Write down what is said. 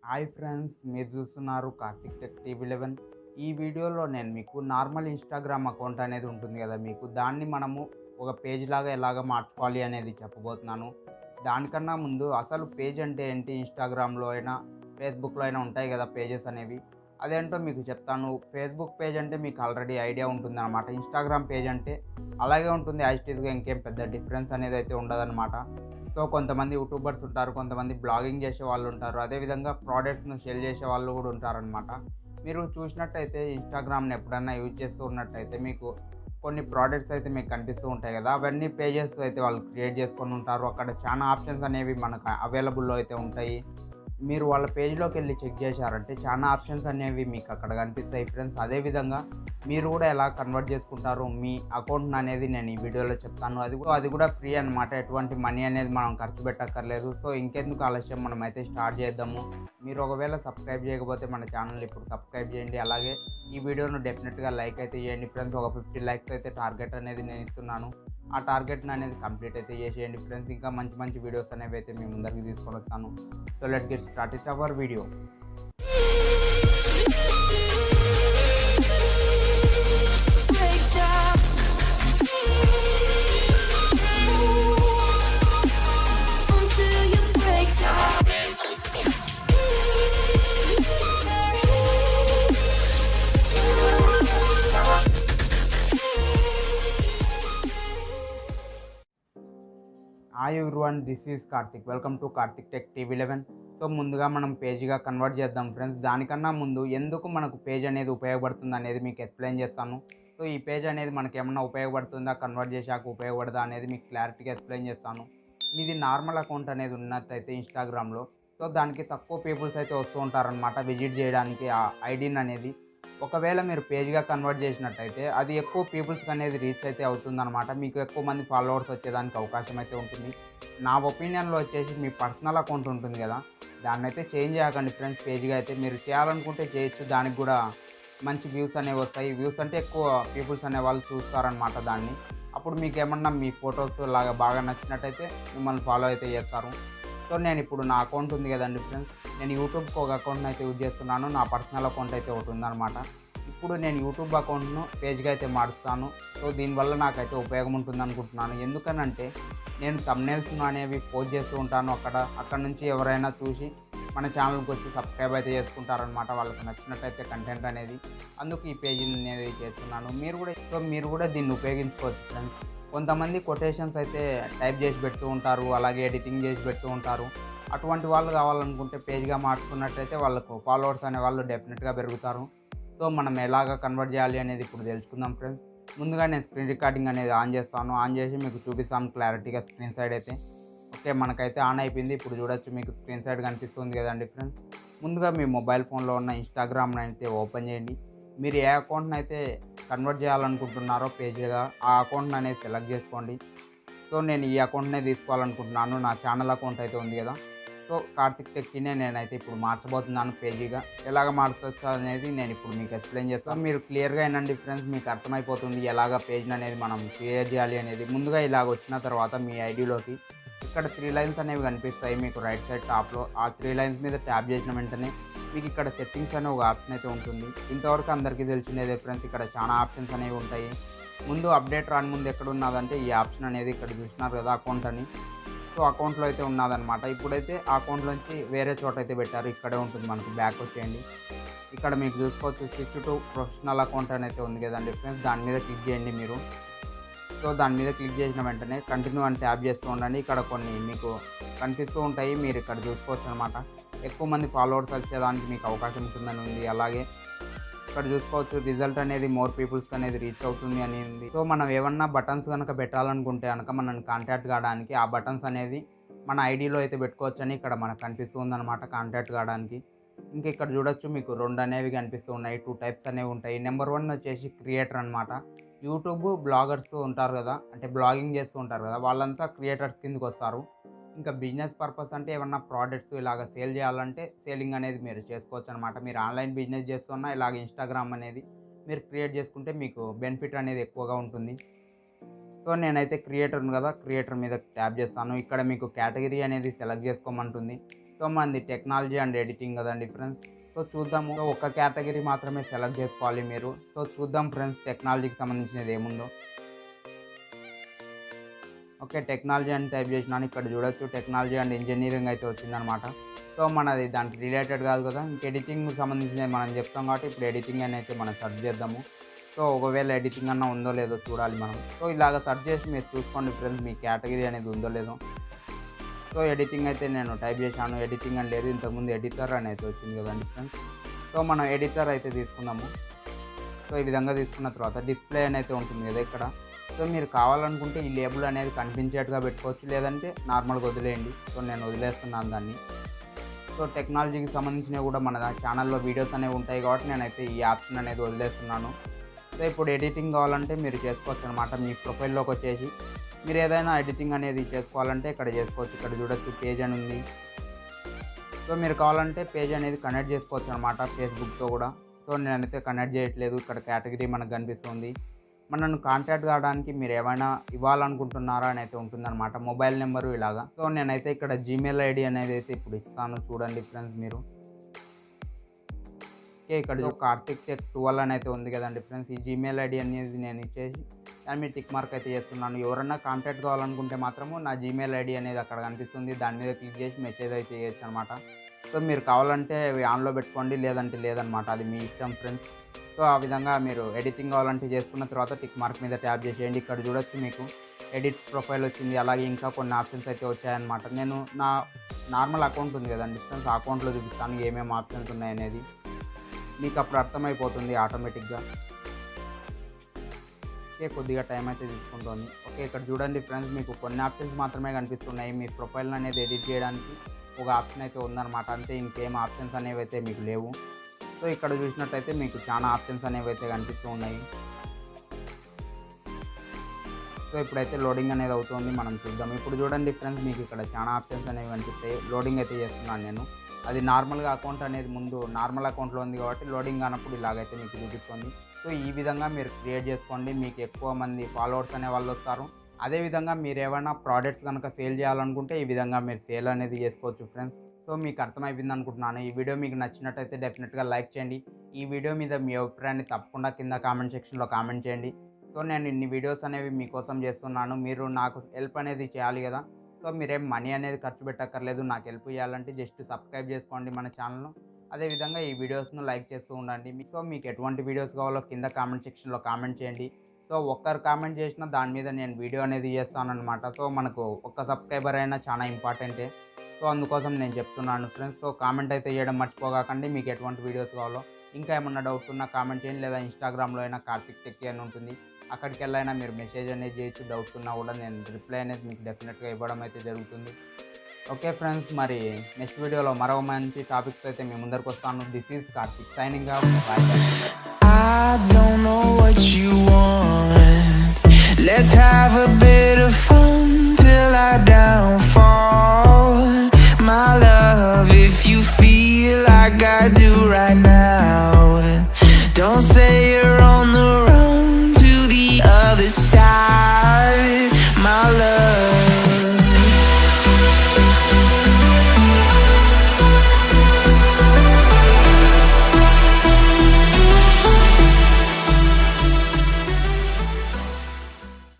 Hi friends, మీరు చూస్తున్నారు Karthik tech TV 11. ఈ వీడియోలో నేను మీకు నార్మల్ ఇన్స్టాగ్రామ్ అకౌంట్ అనేది ఉంటుంది కదా, మీకు దాన్ని మనము ఒక పేజ్ లాగా ఎలాగ మార్చుకోవాలి అనేది చెప్పబోతున్నాను. దానికన్నా ముందు అసలు పేజ్ అంటే ఏంటి, ఇన్స్టాగ్రామ్లో అయినా ఫేస్బుక్లో అయినా ఉంటాయి కదా పేజెస్ అనేవి. అదేంటో మీకు చెప్తాను. ఫేస్బుక్ పేజ్ అంటే మీకు ఆల్రెడీ ఐడియా ఉంటుంది అనమాట. ఇన్స్టాగ్రామ్ పేజ్ అంటే అలాగే ఉంటుంది, యాజ్ ఇట్ ఈస్గా, ఇంకేం పెద్ద డిఫరెన్స్ అనేది అయితే ఉండదన్నమాట. సో కొంతమంది యూట్యూబర్స్ ఉంటారు, కొంతమంది బ్లాగింగ్ చేసే వాళ్ళు ఉంటారు, అదేవిధంగా ప్రోడక్ట్స్ను సేల్ చేసే వాళ్ళు కూడా ఉంటారనమాట. మీరు చూసినట్టయితే ఇన్స్టాగ్రామ్ని ఎప్పుడన్నా యూజ్ చేస్తూ ఉన్నట్టయితే మీకు కొన్ని ప్రోడక్ట్స్ అయితే మీకు కనిపిస్తూ ఉంటాయి కదా, అవన్నీ పేజెస్ అయితే వాళ్ళు క్రియేట్ చేసుకొని ఉంటారు. అక్కడ చాలా ఆప్షన్స్ అనేవి మనకు అవైలబుల్లో అయితే ఉంటాయి. మీరు వాళ్ళ పేజ్లోకి వెళ్ళి చెక్ చేశారంటే చాలా ఆప్షన్స్ అనేవి మీకు అక్కడ కనిపిస్తాయి ఫ్రెండ్స్. అదేవిధంగా మీరు కూడా ఎలా కన్వర్ట్ చేసుకుంటారు మీ అకౌంట్ అనేది నేను ఈ వీడియోలో చెప్తాను. అది కూడా ఫ్రీ అనమాట, ఎటువంటి మనీ అనేది మనం ఖర్చు పెట్టక్కర్లేదు. సో ఇంకెందుకు ఆలస్యం, మనం అయితే స్టార్ట్ చేద్దాము. మీరు ఒకవేళ సబ్స్క్రైబ్ చేయకపోతే మన ఛానల్ ఇప్పుడు సబ్స్క్రైబ్ చేయండి. అలాగే ఈ వీడియోను డెఫినెట్గా లైక్ అయితే చేయండి ఫ్రెండ్స్. ఒక 50 లైక్స్ అయితే టార్గెట్ అనేది నేను ఇస్తున్నాను. ఆ టార్గెట్ని అనేది కంప్లీట్ అయితే చేసేయండి ఫ్రెండ్స్. ఇంకా మంచి మంచి వీడియోస్ అనేవి అయితే మీ ముందరికి తీసుకొని వస్తాను. So let's get started our video. Hi everyone, this is Karthik. Welcome to Karthik tech TV 11. So ముందుగా మనం పేజ్గా కన్వర్ట్ చేద్దాం ఫ్రెండ్స్. దానికన్నా ముందు ఎందుకు మనకు పేజ్ అనేది ఉపయోగపడుతుంది అనేది మీకు ఎక్స్ప్లెయిన్ చేస్తాను. సో ఈ పేజ్ అనేది మనకి ఏమన్నా ఉపయోగపడుతుందా, కన్వర్ట్ చేశాక ఉపయోగపడదా అనేది మీకు క్లారిటీగా ఎక్స్ప్లెయిన్ చేస్తాను. మీది నార్మల్ అకౌంట్ అనేది ఉన్నట్టయితే ఇన్స్టాగ్రామ్లో, సో దానికి తక్కువ పీపుల్స్ అయితే వస్తూ ఉంటారనమాట విజిట్ చేయడానికి ఆ ఐడిని అనేది. ఒకవేళ మీరు పేజ్గా కన్వర్ట్ చేసినట్టయితే అది ఎక్కువ పీపుల్స్కి అనేది రీచ్ అయితే అవుతుందన్నమాట. మీకు ఎక్కువ మంది ఫాలోవర్స్ వచ్చేదానికి అవకాశం అయితే ఉంటుంది. నా ఒపీనియన్లో వచ్చేసి మీ పర్సనల్ అకౌంట్ ఉంటుంది కదా, దాన్ని అయితే చేంజ్ చేయకండి ఫ్రెండ్స్. పేజ్గా అయితే మీరు చేయాలనుకుంటే చేయొచ్చు, దానికి కూడా మంచి వ్యూస్ అనేవి వస్తాయి. వ్యూస్ అంటే ఎక్కువ పీపుల్స్ అనే వాళ్ళు చూస్తారనమాట దాన్ని. అప్పుడు మీకు ఏమన్నా మీ ఫొటోస్ లాగా బాగా నచ్చినట్టయితే మిమ్మల్ని ఫాలో అయితే చేస్తారు. సో నేను ఇప్పుడు నా అకౌంట్ ఉంది కదండి ఫ్రెండ్స్, నేను యూట్యూబ్కి ఒక అకౌంట్ని అయితే యూజ్ చేస్తున్నాను. నా పర్సనల్ అకౌంట్ అయితే ఒకటి ఉందన్నమాట. ఇప్పుడు నేను యూట్యూబ్ అకౌంట్ను పేజ్గా అయితే మారుస్తాను. సో దీనివల్ల నాకైతే ఉపయోగం ఉంటుంది అనుకుంటున్నాను. ఎందుకనంటే నేను థంబ్నెయిల్స్ అనేవి పోస్ట్ చేస్తూ ఉంటాను. అక్కడ నుంచి ఎవరైనా చూసి మన ఛానల్కి వచ్చి సబ్స్క్రైబ్ అయితే చేసుకుంటారనమాట, వాళ్ళకి నచ్చినట్టయితే కంటెంట్ అనేది. అందుకు ఈ పేజీని నేను చేస్తున్నాను. మీరు కూడా దీన్ని ఉపయోగించుకోవచ్చు ఫ్రెండ్స్. కొంతమంది కొటేషన్స్ అయితే టైప్ చేసి పెడుతూ ఉంటారు, అలాగే ఎడిటింగ్ చేసి పెడుతూ ఉంటారు. అటువంటి వాళ్ళు కావాలనుకుంటే పేజ్గా మార్చుకున్నట్టయితే వాళ్ళకు ఫాలోవర్స్ అనే వాళ్ళు డెఫినెట్గా పెరుగుతారు. సో మనం ఎలాగ కన్వర్ట్ చేయాలి అనేది ఇప్పుడు తెలుసుకుందాం ఫ్రెండ్స్. ముందుగా నేను స్క్రీన్ రికార్డింగ్ అనేది ఆన్ చేస్తాను. ఆన్ చేసి మీకు చూపిస్తాను క్లారిటీగా స్క్రీన్ సైడ్ అయితే. ఓకే, మనకైతే ఆన్ అయిపోయింది. ఇప్పుడు చూడొచ్చు, మీకు స్క్రీన్ సైడ్ కనిపిస్తుంది కదండి ఫ్రెండ్స్. ముందుగా మీ మొబైల్ ఫోన్లో ఉన్న ఇన్స్టాగ్రామ్ని అయితే ఓపెన్ చేయండి. మీరు ఏ అకౌంట్ని అయితే కన్వర్ట్ చేయాలనుకుంటున్నారో పేజ్గా, ఆ అకౌంట్ని అనేది సెలెక్ట్ చేసుకోండి. సో నేను ఈ అకౌంట్నే తీసుకోవాలనుకుంటున్నాను. నా ఛానల్ అకౌంట్ అయితే ఉంది కదా, సో కార్తిక్ టెక్కీనే నేనైతే ఇప్పుడు మార్చబోతున్నాను పేజీగా. ఎలాగ మార్చవచ్చు అనేది నేను ఇప్పుడు మీకు ఎక్స్ప్లెయిన్ చేస్తాను. మీరు క్లియర్గా అయినండి ఫ్రెండ్స్, మీకు అర్థమైపోతుంది ఎలాగ పేజ్ని అనేది మనం క్రియేట్ చేయాలి అనేది. ముందుగా ఇలాగ వచ్చిన తర్వాత మీ ఐడిలోకి ఇక్కడ 3 లైన్స్ అనేవి కనిపిస్తాయి మీకు రైట్ సైడ్ టాప్లో. ఆ 3 లైన్స్ మీద ట్యాప్ చేసిన వెంటనే మీకు ఇక్కడ సెట్టింగ్స్ అనే ఒక ఆప్షన్ అయితే ఉంటుంది. ఇంతవరకు అందరికీ తెలిసినదే ఫ్రెండ్స్, ఇక్కడ చాలా ఆప్షన్స్ అనేవి ఉంటాయి. ముందు అప్డేట్ రాని ముందు ఎక్కడ ఉన్నదంటే ఈ ఆప్షన్ అనేది ఇక్కడ చూసినారు కదా, అకౌంట్ అని. సో అకౌంట్లో అయితే ఉన్నదనమాట. ఇప్పుడైతే ఆ అకౌంట్లోంచి వేరే చోట అయితే పెట్టారు, ఇక్కడే ఉంటుంది. మనకు బ్యాక్ వచ్చేయండి. ఇక్కడ మీకు చూసుకోవచ్చు స్విచ్ టు ప్రొఫెషనల్ అకౌంట్ అని అయితే ఉంది కదండి ఫ్రెండ్స్, దాని మీద క్లిక్ చేయండి మీరు. సో దాని మీద క్లిక్ చేసిన వెంటనే కంటిన్యూ అని ట్యాప్ చేస్తూ ఉండండి. ఇక్కడ కొన్ని మీకు కనిపిస్తూ ఉంటాయి, మీరు ఇక్కడ చూసుకోవచ్చు అనమాట. ఎక్కువ మంది ఫాలోవర్స్ వచ్చేదానికి మీకు అవకాశం ఉంటుందని ఉంది. అలాగే ఇక్కడ చూసుకోవచ్చు రిజల్ట్ అనేది మోర్ పీపుల్స్కి అనేది రీచ్ అవుతుంది అని ఉంది. సో మనం ఏమన్నా బటన్స్ కనుక పెట్టాలనుకుంటే కనుక మనల్ని కాంటాక్ట్ కావడానికి ఆ బటన్స్ అనేది మన ఐడిలో అయితే పెట్టుకోవచ్చు అని ఇక్కడ మనకు కనిపిస్తుంది అనమాట, కాంటాక్ట్ కావడానికి. ఇంకా ఇక్కడ చూడొచ్చు మీకు 2 అనేవి కనిపిస్తూ ఉన్నాయి. 2 టైప్స్ అనేవి ఉంటాయి. నెంబర్ 1 వచ్చేసి క్రియేటర్ అనమాట. యూట్యూబ్ బ్లాగర్స్ ఉంటారు కదా, అంటే బ్లాగింగ్ చేస్తూ ఉంటారు కదా, వాళ్ళంతా క్రియేటర్స్ కిందకి వస్తారు. ఇంకా బిజినెస్ పర్పస్ అంటే ఏమన్నా ప్రోడక్ట్స్ ఇలాగ సేల్ చేయాలంటే సేలింగ్ అనేది మీరు చేసుకోవచ్చు అనమాట. మీరు ఆన్లైన్ బిజినెస్ చేస్తున్నా ఇలాగ ఇన్స్టాగ్రామ్ అనేది మీరు క్రియేట్ చేసుకుంటే మీకు బెనిఫిట్ అనేది ఎక్కువగా ఉంటుంది. సో నేనైతే క్రియేటర్ను కదా, క్రియేటర్ మీద ట్యాప్ చేస్తాను. ఇక్కడ మీకు కేటగిరీ అనేది సెలెక్ట్ చేసుకోమంటుంది. సో మనది టెక్నాలజీ అండ్ ఎడిటింగ్ కదండి ఫ్రెండ్స్. సో చూద్దాము. సో ఒక కేటగిరీ మాత్రమే సెలెక్ట్ చేసుకోవాలి మీరు. సో చూద్దాం ఫ్రెండ్స్ టెక్నాలజీకి సంబంధించినది ఏముందో. ఓకే, టెక్నాలజీ అని టైప్ చేసినాను. ఇక్కడ చూడొచ్చు టెక్నాలజీ అండ్ ఇంజనీరింగ్ అయితే వచ్చిందనమాట. సో మనది దానికి రిలేటెడ్ కాదు కదా, ఇంక ఎడిటింగ్కి సంబంధించినవి మనం చెప్తాం కాబట్టి ఇప్పుడు ఎడిటింగ్ అని అయితే మనం సెర్చ్ చేద్దాము. సో ఒకవేళ ఎడిటింగ్ అన్నా ఉందో లేదో చూడాలి మనం. సో ఇలాగ సెర్చ్ చేసి మీరు చూసుకోండి ఫ్రెండ్స్ మీ కేటగిరీ అనేది ఉందో లేదో. సో ఎడిటింగ్ అయితే నేను టైప్ చేశాను. ఎడిటింగ్ అని లేదు, ఇంతకుముందు ఎడిటర్ అని అయితే వచ్చింది కదండి ఫ్రెండ్స్. సో మనం ఎడిటర్ అయితే తీసుకుందాము. సో ఈ విధంగా తీసుకున్న తర్వాత డిస్ప్లే అని అయితే ఉంటుంది కదా ఇక్కడ. సో మీరు కావాలనుకుంటే ఈ లేబుల్ అనేది కనిపించేట్టుగా పెట్టుకోవచ్చు, లేదంటే నార్మల్గా వదిలేయండి. సో నేను వదిలేస్తున్నాను దాన్ని. సో టెక్నాలజీకి సంబంధించినవి కూడా మన ఛానల్లో వీడియోస్ అనేవి ఉంటాయి కాబట్టి నేనైతే ఈ ఆప్షన్ అనేది వదిలేస్తున్నాను. సో ఇప్పుడు ఎడిటింగ్ కావాలంటే మీరు చేసుకోవచ్చు అనమాట. మీ ప్రొఫైల్లోకి వచ్చేసి మీరు ఏదైనా ఎడిటింగ్ అనేది చేసుకోవాలంటే ఇక్కడ చేసుకోవచ్చు. ఇక్కడ చూడొచ్చు పేజ్ అని ఉంది. సో మీరు కావాలంటే పేజ్ అనేది కనెక్ట్ చేసుకోవచ్చు అనమాట ఫేస్బుక్తో కూడా. సో నేనైతే కనెక్ట్ చేయట్లేదు. ఇక్కడ కేటగిరీ మనకు కనిపిస్తుంది. మనను కాంటాక్ట్ కావడానికి మీరు ఏమైనా ఇవ్వాలనుకుంటున్నారా అని అయితే ఉంటుందన్నమాట, మొబైల్ నెంబరు ఇలాగా. సో నేనైతే ఇక్కడ జీమెయిల్ ఐడి అనేది అయితే ఇప్పుడు ఇస్తాను, చూడండి ఫ్రెండ్స్ మీరు. ఓకే, ఇక్కడ కార్తిక్ టెక్ 12 అని అయితే ఉంది కదండి ఫ్రెండ్స్. ఈ జీమెయిల్ ఐడి అనేది నేను ఇచ్చేసి దాని మీద టిక్ మార్క్ అయితే చేస్తున్నాను. ఎవరన్నా కాంటాక్ట్ కావాలనుకుంటే మాత్రము నా జీమెయిల్ ఐడి అనేది అక్కడ కనిపిస్తుంది, దాని మీద క్లిక్ చేసి మెసేజ్ అయితే చేయొచ్చు అనమాట. సో మీరు కావాలంటే అవి ఆన్లో పెట్టుకోండి, లేదంటే లేదనమాట, అది మీ ఇష్టం ఫ్రెండ్స్. సో ఆ విధంగా మీరు ఎడిటింగ్ కావాలంటే చేసుకున్న తర్వాత టిక్ మార్క్ మీద ట్యాప్ చేసేయండి. ఇక్కడ చూడొచ్చు మీకు ఎడిట్ ప్రొఫైల్ వచ్చింది, అలాగే ఇంకా కొన్ని ఆప్షన్స్ అయితే వచ్చాయన్నమాట. నేను నా నార్మల్ అకౌంట్ ఉంది కదండి ఫ్రెండ్స్, ఆ అకౌంట్లో చూపిస్తాను ఏమేమి ఆప్షన్స్ ఉన్నాయనేది. మీకు అప్పుడు అర్థమైపోతుంది ఆటోమేటిక్గా. ఓకే, కొద్దిగా టైం అయితే తీసుకుంటుంది. ఓకే, ఇక్కడ చూడండి ఫ్రెండ్స్ మీకు కొన్ని ఆప్షన్స్ మాత్రమే కనిపిస్తున్నాయి. మీ ప్రొఫైల్ అనేది ఎడిట్ చేయడానికి ఒక ఆప్షన్ అయితే ఉందన్నమాట, అంతే. ఇంకేం ఆప్షన్స్ అనేవి అయితే మీకు లేవు. సో ఇక్కడ చూసినట్టయితే మీకు చాలా ఆప్షన్స్ అనేవి అయితే కనిపిస్తూ ఉన్నాయి. సో ఇప్పుడైతే లోడింగ్ అనేది అవుతుంది, మనం చూద్దాం. ఇప్పుడు చూడండి ఫ్రెండ్స్ మీకు ఇక్కడ చాలా ఆప్షన్స్ అనేవి కనిపిస్తాయి. లోడింగ్ అయితే చేస్తున్నాను నేను. అది నార్మల్గా అకౌంట్ అనేది ముందు నార్మల్ అకౌంట్లో ఉంది కాబట్టి లోడింగ్ కానప్పుడు ఇలాగైతే మీకు చూపిస్తుంది. సో ఈ విధంగా మీరు క్రియేట్ చేసుకోండి, మీకు ఎక్కువ మంది ఫాలోవర్స్ అనే వాళ్ళు వస్తారు. అదేవిధంగా మీరు ఏమైనా ప్రోడక్ట్స్ కనుక సేల్ చేయాలనుకుంటే ఈ విధంగా మీరు సేల్ అనేది చేసుకోవచ్చు ఫ్రెండ్స్. సో మీకు అర్థమైపోయింది అనుకుంటున్నాను. ఈ వీడియో మీకు నచ్చినట్టయితే డెఫినెట్గా లైక్ చేయండి. ఈ వీడియో మీద మీ అభిప్రాయాన్ని తప్పకుండా కింద కామెంట్ సెక్షన్లో కామెంట్ చేయండి. సో నేను ఇన్ని వీడియోస్ అనేవి మీకోసం చేస్తున్నాను, మీరు నాకు హెల్ప్ అనేది చేయాలి కదా. సో మీరేం మనీ అనేది ఖర్చు పెట్టక్కర్లేదు, నాకు హెల్ప్ చేయాలంటే జస్ట్ సబ్స్క్రైబ్ చేసుకోండి మన ఛానల్ను. అదేవిధంగా ఈ వీడియోస్ను లైక్ చేస్తూ ఉండండి. సో మీకు ఎటువంటి వీడియోస్ కావాలో కింద కామెంట్ సెక్షన్లో కామెంట్ చేయండి. సో ఒక్కరు కామెంట్ చేసినా దాని మీద నేను వీడియో అనేది చేస్తానన్నమాట. సో మనకు ఒక్క సబ్స్క్రైబర్ అయినా చాలా ఇంపార్టెంటే. సో అందుకోసం నేను చెప్తున్నాను ఫ్రెండ్స్. సో కామెంట్ అయితే చేయడం మర్చిపోకండి మీకు ఎటువంటి వీడియోస్ కావాలో. ఇంకా ఏమన్నా డౌట్స్ ఉన్నా కామెంట్ చేయండి, లేదా ఇన్స్టాగ్రామ్లో అయినా కార్తిక్ టెక్కీ అని ఉంటుంది, అక్కడికి వెళ్ళైనా మీరు మెసేజ్ అనేది చేయొచ్చు. డౌట్స్ ఉన్నా కూడా నేను రిప్లై అనేది మీకు డెఫినెట్గా ఇవ్వడం అయితే జరుగుతుంది. ఓకే ఫ్రెండ్స్, మరి నెక్స్ట్ వీడియోలో మరో మంచి టాపిక్స్ అయితే మీ ముందరికి వస్తాను. This is Karthik signing off. Bye bye. I don't know what you want. Let's have a bit of fun till I downfall. My love, if you feel like I do right now, don't say you're on the run to the other side. My love.